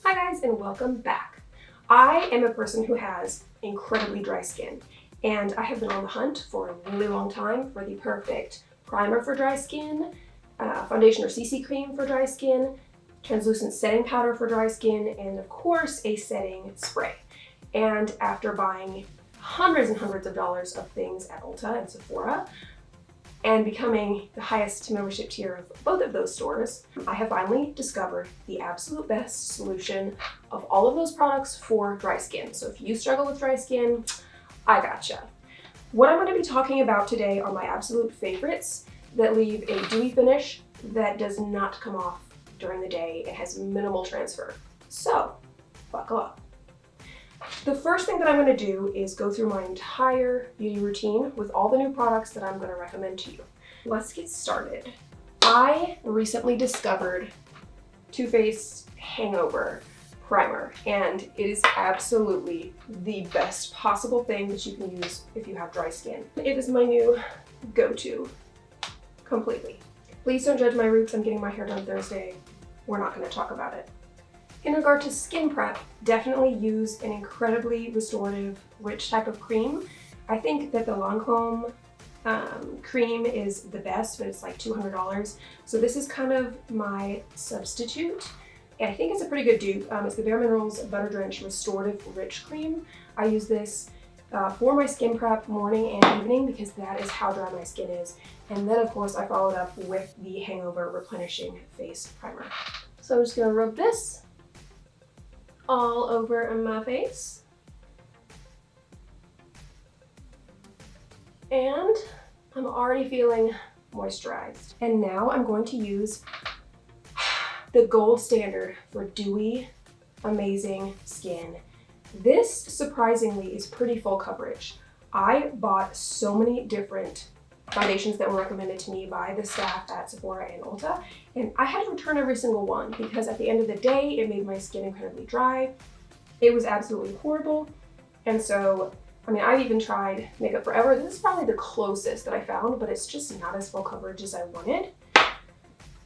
Hi guys, and welcome back. I am a person who has incredibly dry skin, and I have been on the hunt for a really long time for the perfect primer for dry skin, foundation or CC cream for dry skin, translucent setting powder for dry skin, and of course a setting spray. And after buying hundreds and hundreds of dollars of things at Ulta and Sephora, and becoming the highest membership tier of both of those stores, I have finally discovered the absolute best solution of all of those products for dry skin. So if you struggle with dry skin, I gotcha. What I'm going to be talking about today are my absolute favorites that leave a dewy finish that does not come off during the day and has minimal transfer. So buckle up. The first thing that I'm going to do is go through my entire beauty routine with all the new products that I'm going to recommend to you. Let's get started. I recently discovered Too Faced Hangover primer, and it is absolutely the best possible thing that you can use if you have dry skin. It is my new go-to completely. Please don't judge my roots. I'm getting my hair done Thursday. We're not going to talk about it. In regard to skin prep, definitely use an incredibly restorative, rich type of cream. I think that the Lancome cream is the best, but it's like $200. So this is kind of my substitute. And I think it's a pretty good dupe. It's the Bare Minerals Butter Drenched Restorative Rich Cream. I use this for my skin prep morning and evening because that is how dry my skin is. And then of course I followed up with the Hangover Replenishing Face Primer. So I'm just gonna rub this all over my face. And I'm already feeling moisturized. And now I'm going to use the gold standard for dewy, amazing skin. This surprisingly is pretty full coverage. I bought so many different foundations that were recommended to me by the staff at Sephora and Ulta, and I had to return every single one because at the end of the day, it made my skin incredibly dry. It was absolutely horrible. And so, I mean, I've even tried Makeup Forever. This is probably the closest that I found, but it's just not as full coverage as I wanted.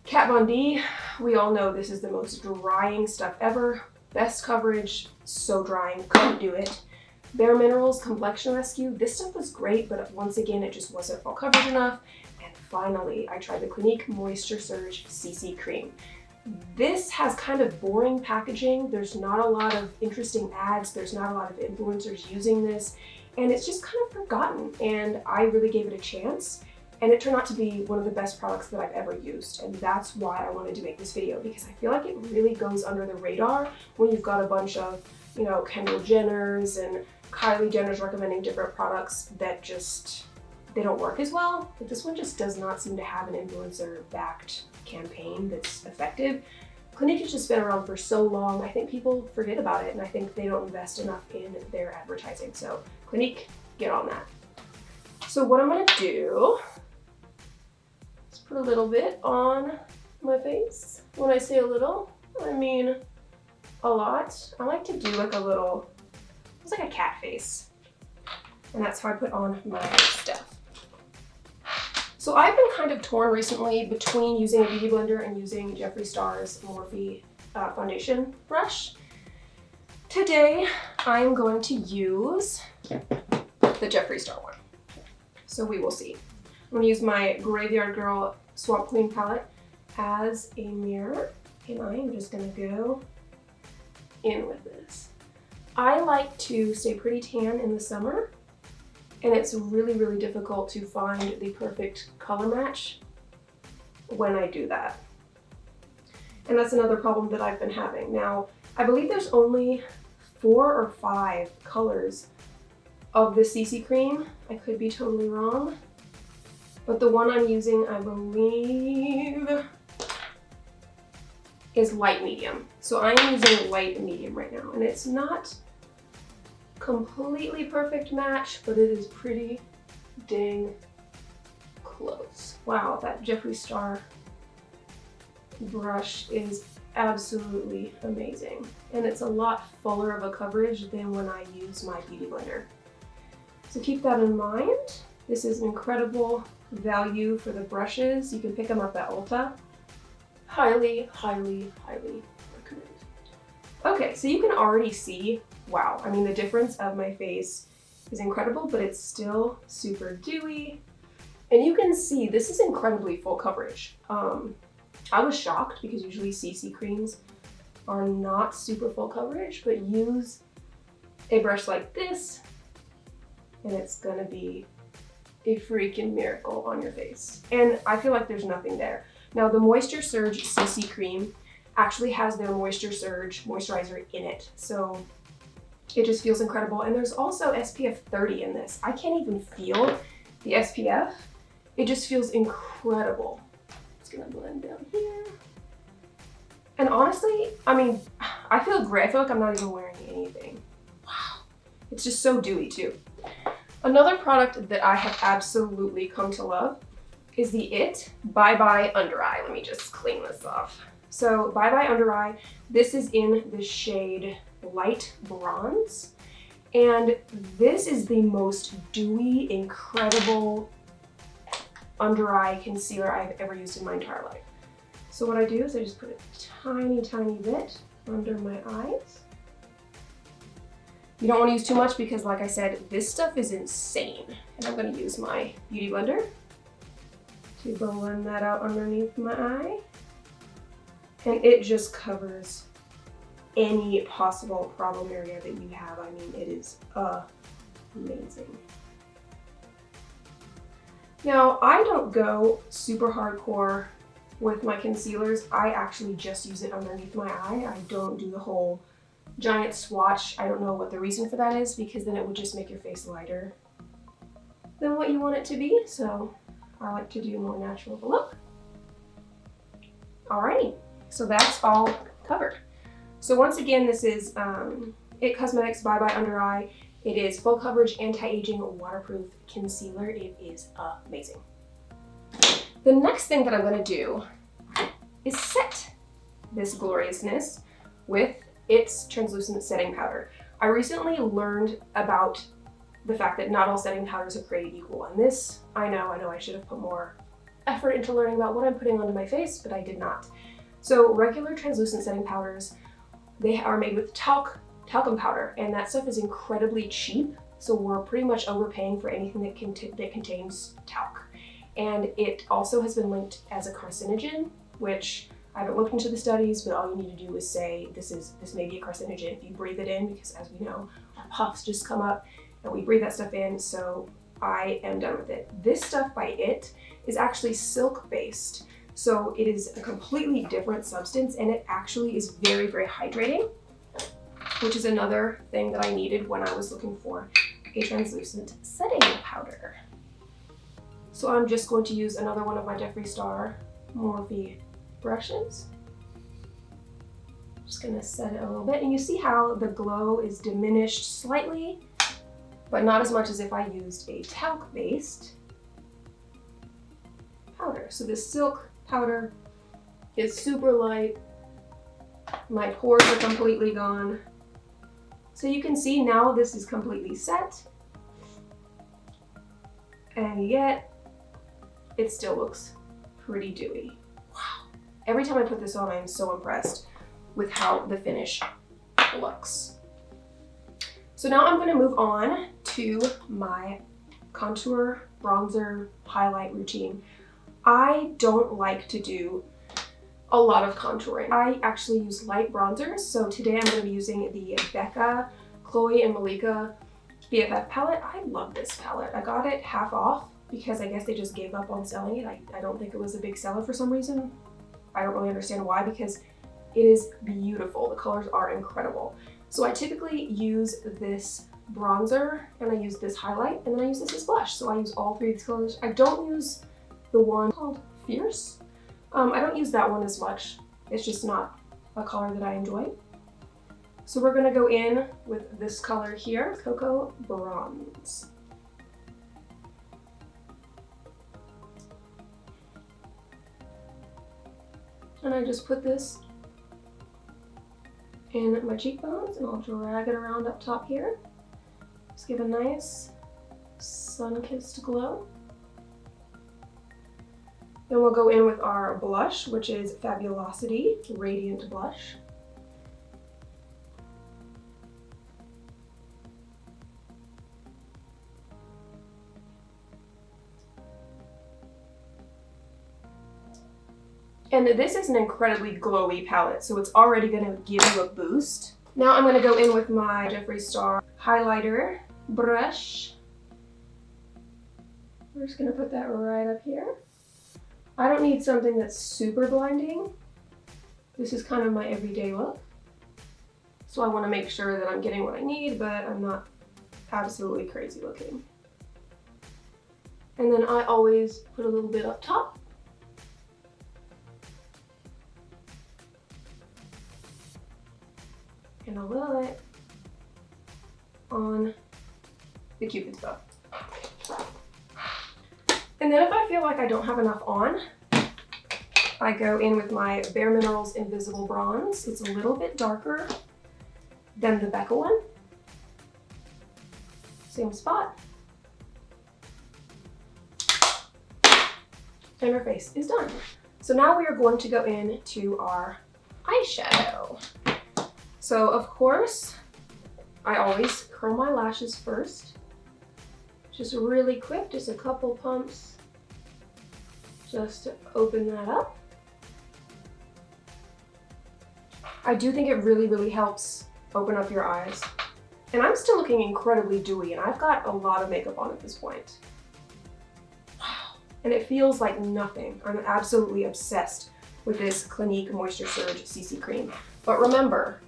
Kat Von D, we all know this is the most drying stuff ever. Best coverage, so drying, couldn't do it. Bare Minerals Complexion Rescue, this stuff was great, but once again, it just wasn't full coverage enough. And finally, I tried the Clinique Moisture Surge CC Cream. This has kind of boring packaging. There's not a lot of interesting ads. There's not a lot of influencers using this, and it's just kind of forgotten. And I really gave it a chance, and it turned out to be one of the best products that I've ever used. And that's why I wanted to make this video, because I feel like it really goes under the radar when you've got a bunch of, you know, Kendall Jenners and Kylie Jenner's recommending different products that just, they don't work as well. But this one just does not seem to have an influencer-backed campaign that's effective. Clinique has just been around for so long, I think people forget about it, and I think they don't invest enough in their advertising. So Clinique, get on that. So what I'm gonna do is put a little bit on my face. When I say a little, I mean a lot. I like to do like a little, it's like a cat face. And that's how I put on my stuff. So I've been kind of torn recently between using a beauty blender and using Jeffree Star's Morphe foundation brush. Today, I'm going to use the Jeffree Star one. So we will see. I'm gonna use my Graveyard Girl Swamp Queen palette as a mirror, and I am just gonna go in with this. I like to stay pretty tan in the summer, and it's really, really difficult to find the perfect color match when I do that. And that's another problem that I've been having. Now, I believe there's only 4 or 5 colors of the CC cream. I could be totally wrong, but the one I'm using, I believe, is light medium. So I'm using light and medium right now, and it's not completely perfect match, but it is pretty dang close. Wow, that Jeffree Star brush is absolutely amazing, and it's a lot fuller of a coverage than when I use my beauty blender. So keep that in mind. This is an incredible value for the brushes. You can pick them up at Ulta. Highly, highly, highly recommend. Okay, so you can already see, wow, I mean the difference of my face is incredible, but it's still super dewy. And you can see this is incredibly full coverage. I was shocked because usually CC creams are not super full coverage, but use a brush like this and it's gonna be a freaking miracle on your face. And I feel like there's nothing there. Now the Moisture Surge CC cream actually has their Moisture Surge moisturizer in it. So it just feels incredible. And there's also SPF 30 in this. I can't even feel the SPF. It just feels incredible. It's gonna blend down here. And honestly, I mean, I feel great. I feel like I'm not even wearing anything. Wow. It's just so dewy too. Another product that I have absolutely come to love is the Bye Bye Under Eye. Let me just clean this off. So Bye Bye Under Eye, this is in the shade Light Bronze. And this is the most dewy, incredible under eye concealer I've ever used in my entire life. So what I do is I just put a tiny, tiny bit under my eyes. You don't want to use too much because, like I said, this stuff is insane. And I'm going to use my beauty blender to blend that out underneath my eye. And it just covers any possible problem area that you have. I mean, it is amazing. Now, I don't go super hardcore with my concealers. I actually just use it underneath my eye. I don't do the whole giant swatch. I don't know what the reason for that is, because then it would just make your face lighter than what you want it to be. So I like to do more natural of a look. Alrighty, so that's all covered. So once again, this is IT Cosmetics Bye Bye Under Eye. It is full coverage, anti-aging, waterproof concealer. It is amazing. The next thing that I'm gonna do is set this gloriousness with its translucent setting powder. I recently learned about the fact that not all setting powders are created equal. And this, I know I should have put more effort into learning about what I'm putting onto my face, but I did not. So regular translucent setting powders, they are made with talcum powder, and that stuff is incredibly cheap. So we're pretty much overpaying for anything that contains talc. And it also has been linked as a carcinogen, which I haven't looked into the studies, but all you need to do is say this may be a carcinogen if you breathe it in, because as we know, our puffs just come up and we breathe that stuff in. So I am done with it. This stuff by IT is actually silk based. So it is a completely different substance, and it actually is very, very hydrating, which is another thing that I needed when I was looking for a translucent setting powder. So I'm just going to use another one of my Jeffree Star Morphe brushes. Just gonna set it a little bit, and you see how the glow is diminished slightly, but not as much as if I used a talc-based powder. So this silk powder is super light. My pores are completely gone. So you can see now this is completely set, and yet it still looks pretty dewy. Wow. Every time I put this on, I am so impressed with how the finish looks. So now I'm gonna move on to my contour, bronzer, highlight routine. I don't like to do a lot of contouring. I actually use light bronzers. So today I'm gonna be using the Becca, Khloe, and Malika BFF palette. I love this palette. I got it half off because I guess they just gave up on selling it. I don't think it was a big seller for some reason. I don't really understand why, because it is beautiful. The colors are incredible. So I typically use this bronzer, and I use this highlight, and then I use this as blush. So I use all three of these colors. I don't use the one called Fierce. I don't use that one as much. It's just not a color that I enjoy. So we're gonna go in with this color here, Coco Bronze. And I just put this in my cheekbones, and I'll drag it around up top here. Just give a nice sun-kissed glow. Then we'll go in with our blush, which is Fabulosity Radiant Blush. And this is an incredibly glowy palette, so it's already gonna give you a boost. Now I'm gonna go in with my Jeffree Star highlighter brush. We're just gonna put that right up here. I don't need something that's super blinding. This is kind of my everyday look. So I wanna make sure that I'm getting what I need, but I'm not absolutely crazy looking. And then I always put a little bit up top. And a little bit on the Cupid's bow. And then if I feel like I don't have enough on, I go in with my Bare Minerals Invisible Bronze. It's a little bit darker than the Becca one. Same spot. And our face is done. So now we are going to go into our eyeshadow. So of course, I always curl my lashes first. Just really quick, just a couple pumps, just to open that up. I do think it really, really helps open up your eyes. And I'm still looking incredibly dewy, and I've got a lot of makeup on at this point. Wow. And it feels like nothing. I'm absolutely obsessed with this Clinique Moisture Surge CC Cream. But remember,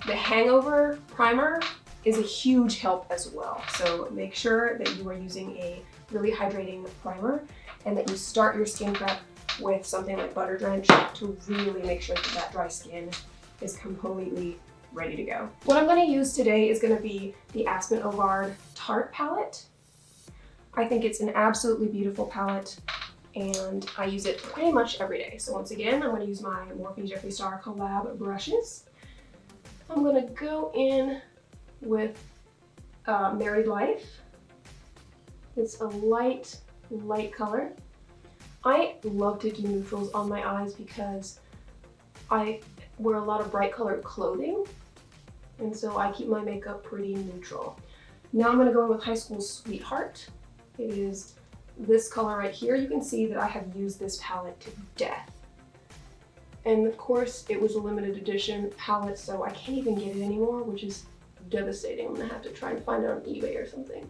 the Hangover primer is a huge help as well. So make sure that you are using a really hydrating primer and that you start your skin prep with something like Butter Drench to really make sure that that dry skin is completely ready to go. What I'm going to use today is going to be the Aspyn Ovard Tarte palette. I think it's an absolutely beautiful palette and I use it pretty much every day. So once again, I'm going to use my Morphe Jeffree Star collab brushes. I'm going to go in with Married Life. It's a light color. I love to do neutrals on my eyes because I wear a lot of bright colored clothing, and so I keep my makeup pretty neutral. Now I'm going to go in with High School Sweetheart. It is this color right here. You can see that I have used this palette to death. And of course, it was a limited edition palette, so I can't even get it anymore, which is devastating. I'm gonna have to try and find it on eBay or something.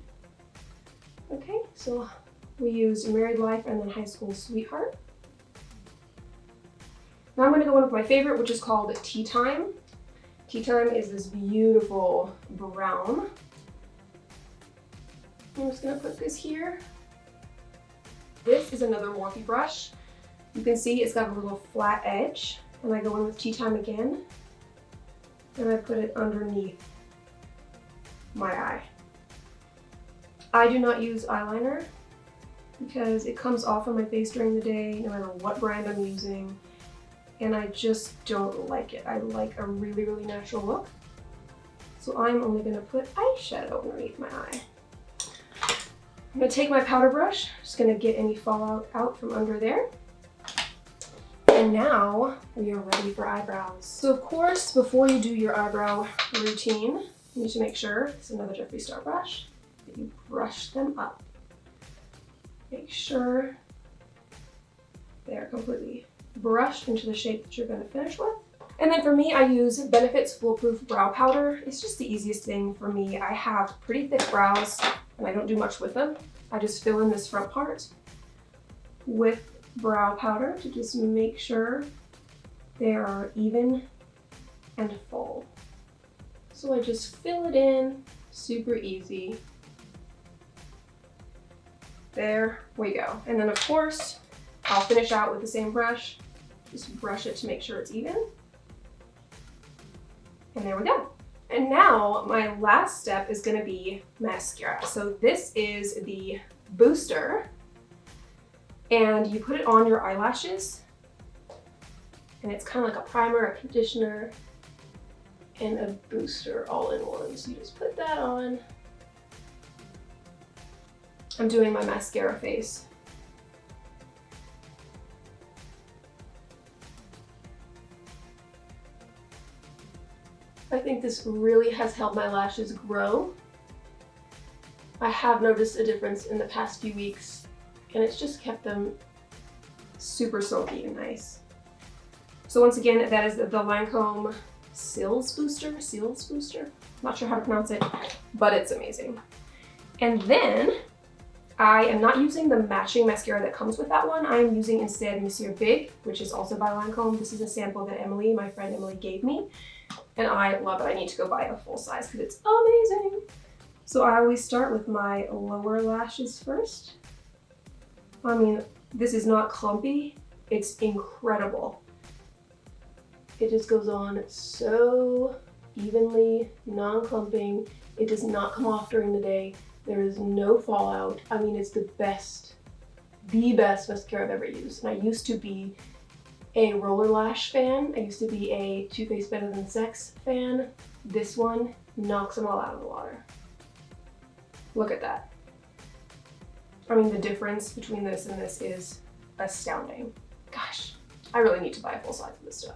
Okay, so we used Married Life and then High School Sweetheart. Now I'm gonna go in with my favorite, which is called Tea Time. Tea Time is this beautiful brown. I'm just gonna put this here. This is another Morphe brush. You can see it's got a little flat edge, and I go in with Tea Time again, and I put it underneath my eye. I do not use eyeliner because it comes off on my face during the day, no matter what brand I'm using, and I just don't like it. I like a really, really natural look. So I'm only gonna put eyeshadow underneath my eye. I'm gonna take my powder brush, just gonna get any fallout out from under there. And now we are ready for eyebrows. So of course, before you do your eyebrow routine, you need to make sure, it's another Jeffree Star brush, that you brush them up. Make sure they're completely brushed into the shape that you're gonna finish with. And then for me, I use Benefit's Foolproof Brow Powder. It's just the easiest thing for me. I have pretty thick brows and I don't do much with them. I just fill in this front part with brow powder to just make sure they are even and full. So I just fill it in, super easy. There we go. And then of course, I'll finish out with the same brush. Just brush it to make sure it's even. And there we go. And now my last step is gonna be mascara. So this is the Booster, and you put it on your eyelashes, and it's kind of like a primer, a conditioner, and a booster all in one. So you just put that on. I'm doing my mascara face. I think this really has helped my lashes grow. I have noticed a difference in the past few weeks, and it's just kept them super silky and nice. So once again, that is the Lancome Cils Booster. Not sure how to pronounce it, but it's amazing. And then I am not using the matching mascara that comes with that one. I am using instead Monsieur Big, which is also by Lancome. This is a sample that my friend Emily gave me, and I love it. I need to go buy a full size because it's amazing. So I always start with my lower lashes first. I mean, this is not clumpy. It's incredible. It just goes on so evenly, non-clumping. It does not come off during the day. There is no fallout. I mean, it's the best mascara I've ever used. And I used to be a Roller Lash fan. I used to be a Too Faced Better Than Sex fan. This one knocks them all out of the water. Look at that. I mean, the difference between this and this is astounding. Gosh, I really need to buy a full size of this stuff.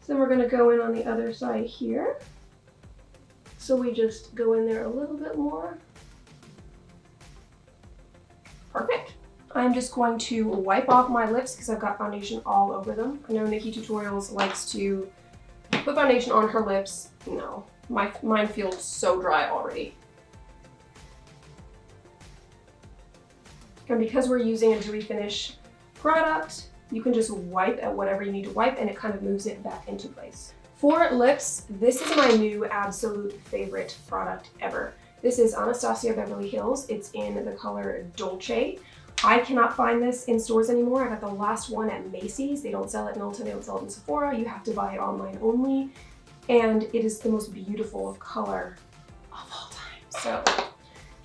So then we're gonna go in on the other side here. So we just go in there a little bit more. Perfect. I'm just going to wipe off my lips because I've got foundation all over them. I know Nikki Tutorials likes to put foundation on her lips. No, mine feels so dry already. And because we're using a dewy finish product, you can just wipe at whatever you need to wipe and it kind of moves it back into place. For lips, this is my new absolute favorite product ever. This is Anastasia Beverly Hills. It's in the color Dolce. I cannot find this in stores anymore. I got the last one at Macy's. They don't sell it in Ulta, they don't sell it in Sephora. You have to buy it online only. And it is the most beautiful color of all time. So if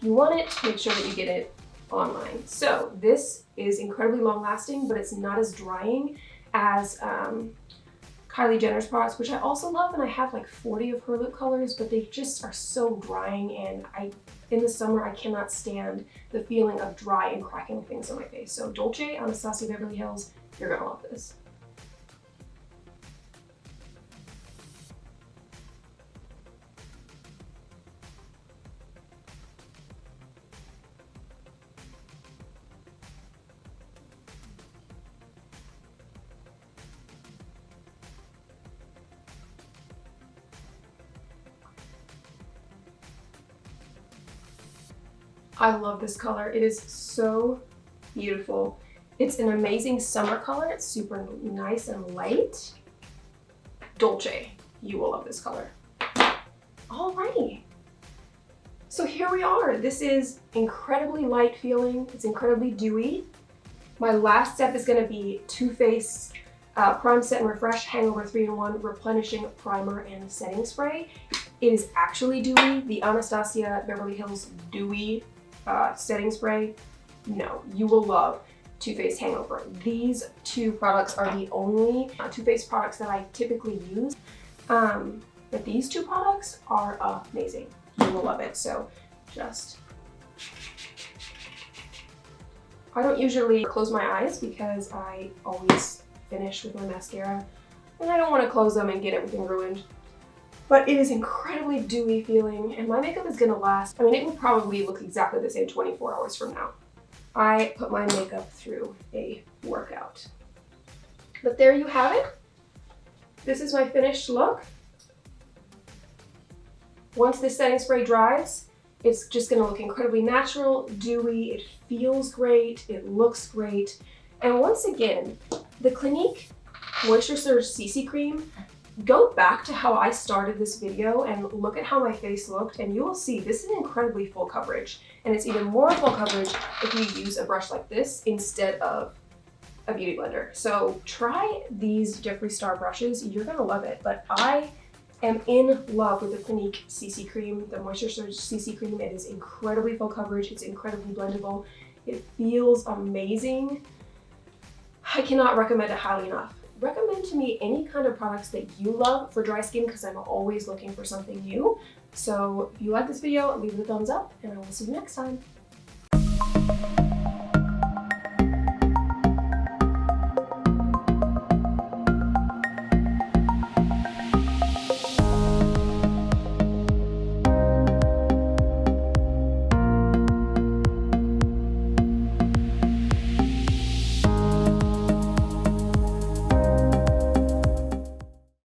you want it, make sure that you get it online. So this is incredibly long lasting, but it's not as drying as Kylie Jenner's products, which I also love, and I have like 40 of her lip colors, but they just are so drying, and in the summer, I cannot stand the feeling of dry and cracking things on my face. So Dolce, Anastasia Beverly Hills, you're gonna love this. I love this color. It is so beautiful. It's an amazing summer color. It's super nice and light. Dolce, you will love this color. Alrighty. So here we are. This is incredibly light feeling. It's incredibly dewy. My last step is gonna be Too Faced Prime Set and Refresh Hangover 3-in-1 Replenishing Primer and Setting Spray. It is actually dewy. The Anastasia Beverly Hills Dewy setting spray. No, you will love Too Faced Hangover. These two products are the only Too Faced products that I typically use. But these two products are amazing. You will love it. So just, I don't usually close my eyes because I always finish with my mascara and I don't want to close them and get everything ruined. But it is incredibly dewy feeling, and my makeup is gonna last. I mean, it will probably look exactly the same 24 hours from now. I put my makeup through a workout. But there you have it. This is my finished look. Once this setting spray dries, it's just gonna look incredibly natural, dewy, it feels great, it looks great. And once again, the Clinique Moisture Surge CC Cream, go back to how I started this video and look at how my face looked, and you will see this is incredibly full coverage. And it's even more full coverage if you use a brush like this instead of a beauty blender. So try these Jeffree Star brushes, you're gonna love it. But I am in love with the Clinique CC Cream, the Moisture Surge CC Cream. It is incredibly full coverage, it's incredibly blendable, it feels amazing. I cannot recommend it highly enough. Recommend to me any kind of products that you love for dry skin because I'm always looking for something new. So if you like this video, leave it a thumbs up and I will see you next time.